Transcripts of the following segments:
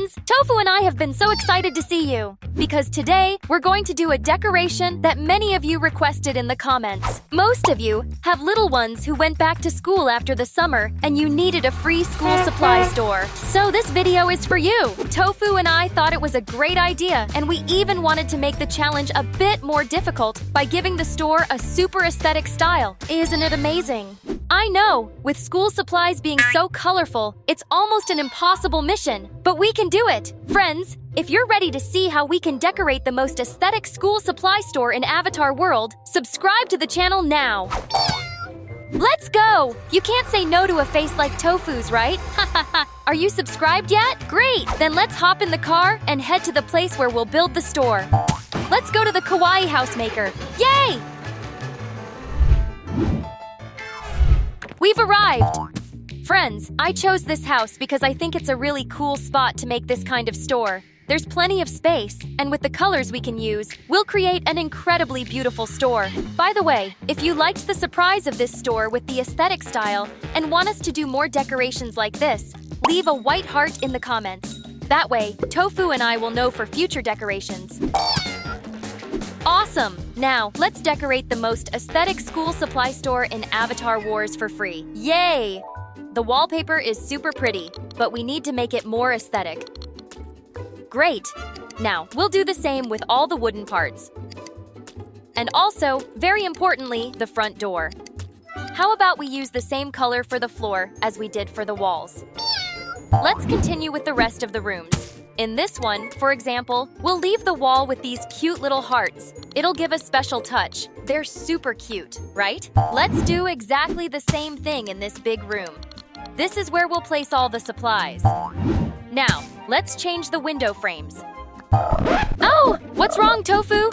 friends! Tofu and I have been so excited to see you because today we're going to do a decoration that many of you requested in the comments. Most of you have little ones who went back to school after the summer and you needed a free school supply store. So this video is for you. Tofu and I thought it was a great idea, and we even wanted to make the challenge a bit more difficult by giving the store a super aesthetic style. Isn't it amazing? I know, with school supplies being so colorful, it's almost an impossible mission, but we can do it. Friends, if you're ready to see how we can decorate the most aesthetic school supply store in Avatar World, subscribe to the channel now. Let's go! You can't say no to a face like Tofu's, right? Are you subscribed yet? Great! Then let's hop in the car and head to the place where we'll build the store. Let's go to the Kawaii House Maker. Yay! We've arrived! Friends, I chose this house because I think it's a really cool spot to make this kind of store. There's plenty of space, and with the colors we can use, we'll create an incredibly beautiful store. By the way, if you liked the surprise of this store with the aesthetic style and want us to do more decorations like this, leave a white heart in the comments. That way, Tofu and I will know for future decorations. Awesome! Now, let's decorate the most aesthetic school supply store in Avatar Wars for free. Yay! The wallpaper is super pretty, but we need to make it more aesthetic. Great! Now, we'll do the same with all the wooden parts. And also, very importantly, the front door. How about we use the same color for the floor as we did for the walls? Let's continue with the rest of the rooms. In this one, for example, we'll leave the wall with these cute little hearts. It'll give a special touch. They're super cute, right? Let's do exactly the same thing in this big room. This is where we'll place all the supplies. Now, let's change the window frames. Oh! What's wrong, Tofu?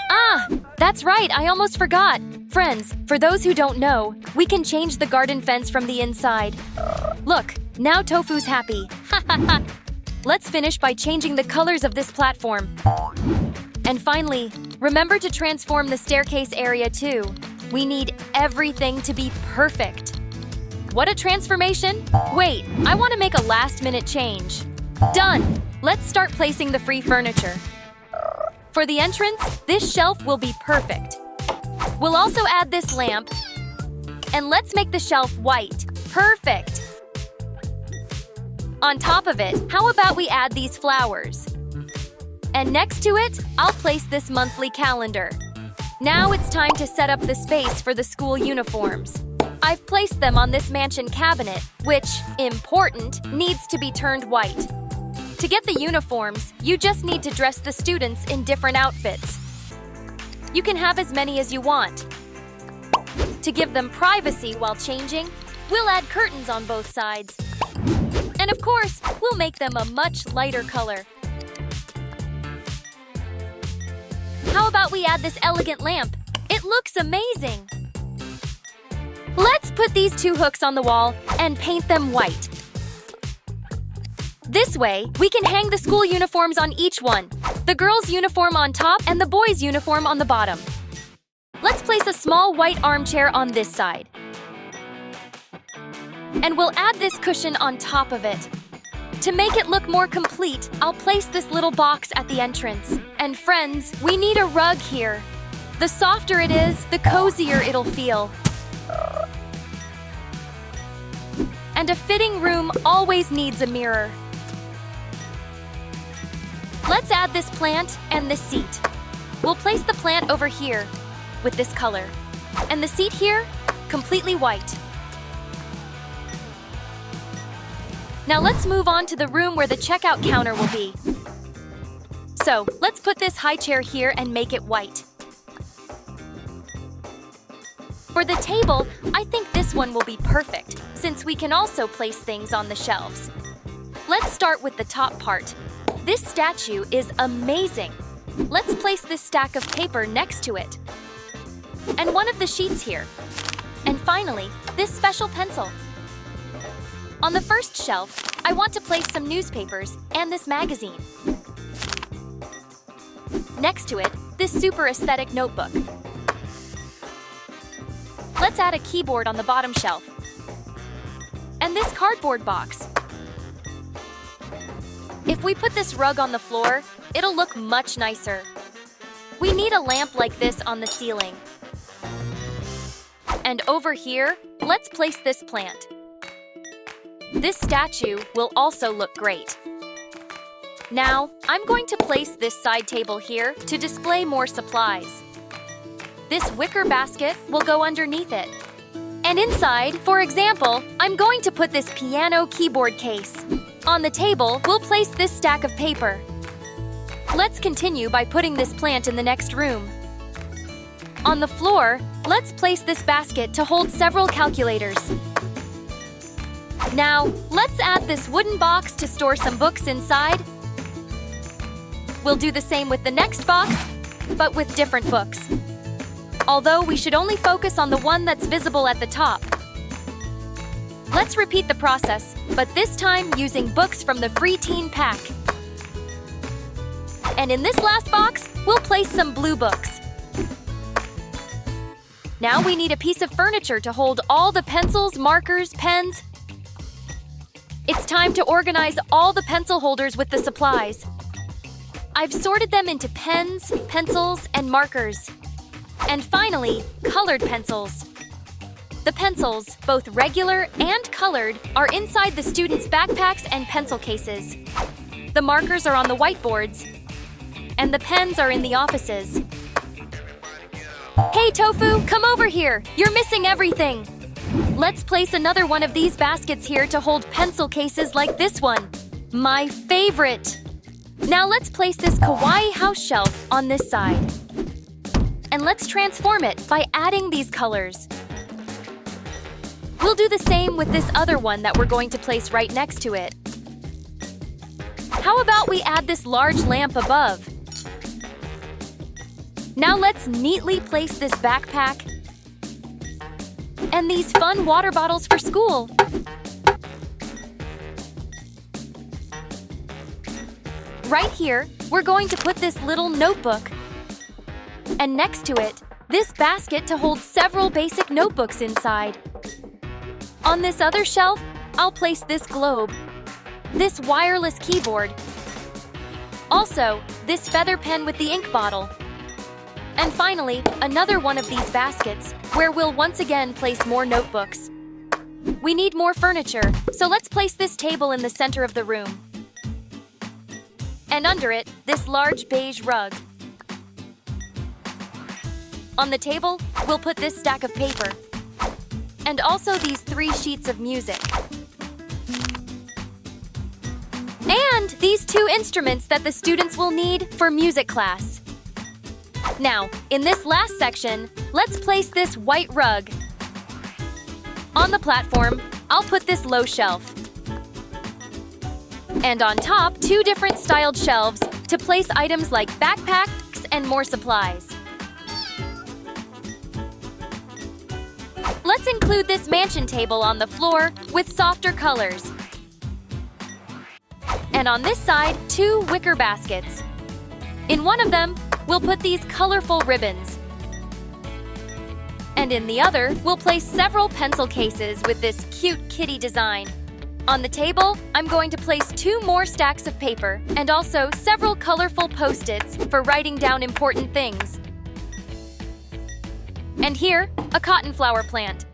Ah! That's right, I almost forgot. Friends, for those who don't know, we can change the garden fence from the inside. Look, now Tofu's happy. Let's finish by changing the colors of this platform. And finally, remember to transform the staircase area too. We need everything to be perfect. What a transformation! Wait, I want to make a last-minute change. Done! Let's start placing the free furniture. For the entrance, this shelf will be perfect. We'll also add this lamp. And let's make the shelf white. Perfect! On top of it, how about we add these flowers? And next to it, I'll place this monthly calendar. Now it's time to set up the space for the school uniforms. I've placed them on this mansion cabinet, which, important, needs to be turned white. To get the uniforms, you just need to dress the students in different outfits. You can have as many as you want. To give them privacy while changing, we'll add curtains on both sides. And of course, we'll make them a much lighter color. How about we add this elegant lamp? It looks amazing! Let's put these two hooks on the wall and paint them white. This way, we can hang the school uniforms on each one. The girls' uniform on top and the boys' uniform on the bottom. Let's place a small white armchair on this side. And we'll add this cushion on top of it. To make it look more complete, I'll place this little box at the entrance. And friends, we need a rug here. The softer it is, the cozier it'll feel. And a fitting room always needs a mirror. Let's add this plant and this seat. We'll place the plant over here with this color. And the seat here, completely white. Now let's move on to the room where the checkout counter will be. So, let's put this high chair here and make it white. For the table, I think this one will be perfect, since we can also place things on the shelves. Let's start with the top part. This statue is amazing. Let's place this stack of paper next to it. And one of the sheets here. And finally, this special pencil. On the first shelf, I want to place some newspapers and this magazine. Next to it, this super aesthetic notebook. Let's add a keyboard on the bottom shelf. And this cardboard box. If we put this rug on the floor, it'll look much nicer. We need a lamp like this on the ceiling. And over here, let's place this plant. This statue will also look great. Now, I'm going to place this side table here to display more supplies. This wicker basket will go underneath it. And inside, for example, I'm going to put this piano keyboard case. On the table, we'll place this stack of paper. Let's continue by putting this plant in the next room. On the floor, let's place this basket to hold several calculators. Now, let's add this wooden box to store some books inside. We'll do the same with the next box, but with different books. Although we should only focus on the one that's visible at the top. Let's repeat the process, but this time using books from the free teen pack. And in this last box, we'll place some blue books. Now we need a piece of furniture to hold all the pencils, markers, pens. It's time to organize all the pencil holders with the supplies. I've sorted them into pens, pencils, and markers. And finally, colored pencils. The pencils, both regular and colored, are inside the students' backpacks and pencil cases. The markers are on the whiteboards, and the pens are in the offices. Hey, Tofu, come over here! You're missing everything! Let's place another one of these baskets here to hold pencil cases like this one. My favorite! Now let's place this kawaii house shelf on this side. And let's transform it by adding these colors. We'll do the same with this other one that we're going to place right next to it. How about we add this large lamp above? Now let's neatly place this backpack and these fun water bottles for school. Right here, we're going to put this little notebook. And next to it, this basket to hold several basic notebooks inside. On this other shelf, I'll place this globe, this wireless keyboard, also this feather pen with the ink bottle, and finally, another one of these baskets where we'll once again place more notebooks. We need more furniture, so let's place this table in the center of the room. And under it, this large beige rug. On the table, we'll put this stack of paper. And also these 3 sheets of music. And these 2 instruments that the students will need for music class. Now, in this last section, let's place this white rug. On the platform, I'll put this low shelf. And on top, 2 different styled shelves to place items like backpacks and more supplies. Let's include this mansion table on the floor with softer colors. And on this side, 2 wicker baskets. In one of them, we'll put these colorful ribbons. And in the other, we'll place several pencil cases with this cute kitty design. On the table, I'm going to place 2 more stacks of paper and also several colorful Post-its for writing down important things. And here, a cotton flower plant.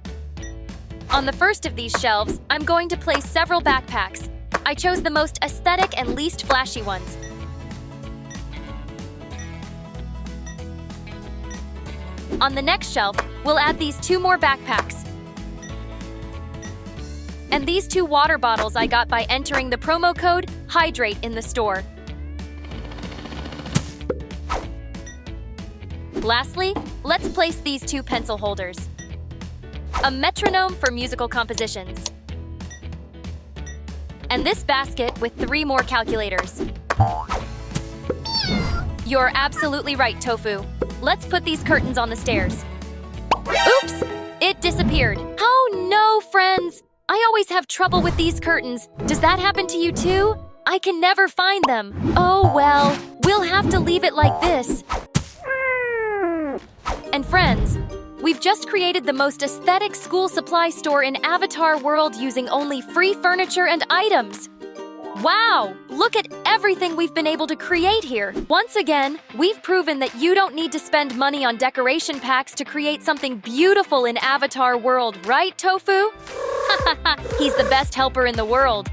On the first of these shelves, I'm going to place several backpacks. I chose the most aesthetic and least flashy ones. On the next shelf, we'll add these 2 more backpacks. And these 2 water bottles I got by entering the promo code HYDRATE in the store. Lastly, let's place these 2 pencil holders. A metronome for musical compositions. And this basket with 3 more calculators. You're absolutely right, Tofu. Let's put these curtains on the stairs. Oops! It disappeared. Oh no, friends! I always have trouble with these curtains. Does that happen to you too? I can never find them. Oh well, we'll have to leave it like this. And friends, we've just created the most aesthetic school supply store in Avatar World using only free furniture and items. Wow! Look at everything we've been able to create here. Once again, we've proven that you don't need to spend money on decoration packs to create something beautiful in Avatar World, right, Tofu? He's the best helper in the world.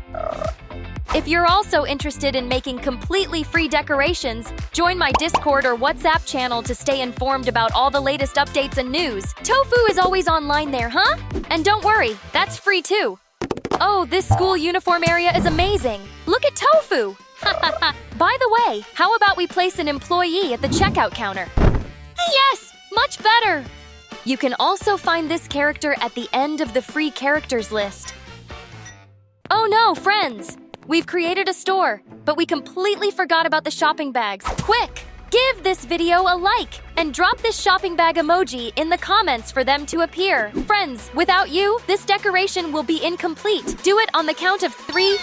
If you're also interested in making completely free decorations, join my Discord or WhatsApp channel to stay informed about all the latest updates and news. Tofu is always online there, huh? And don't worry, that's free too. Oh, this school uniform area is amazing. Look at Tofu. By the way, how about we place an employee at the checkout counter? Yes, much better. You can also find this character at the end of the free characters list. Oh no, friends! We've created a store, but we completely forgot about the shopping bags. Quick! Give this video a like and drop this shopping bag emoji in the comments for them to appear. Friends, without you, this decoration will be incomplete. Do it on the count of 3,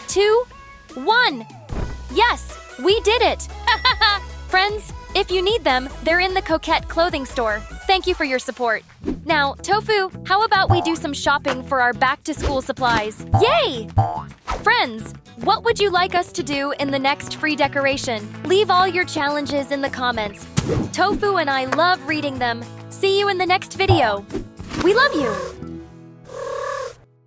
2, 1. Yes, we did it! Friends, if you need them, they're in the Coquette clothing store. Thank you for your support. Now, Tofu, how about we do some shopping for our back-to-school supplies? Yay! Friends, what would you like us to do in the next free decoration? Leave all your challenges in the comments. Tofu and I love reading them. See you in the next video. We love you!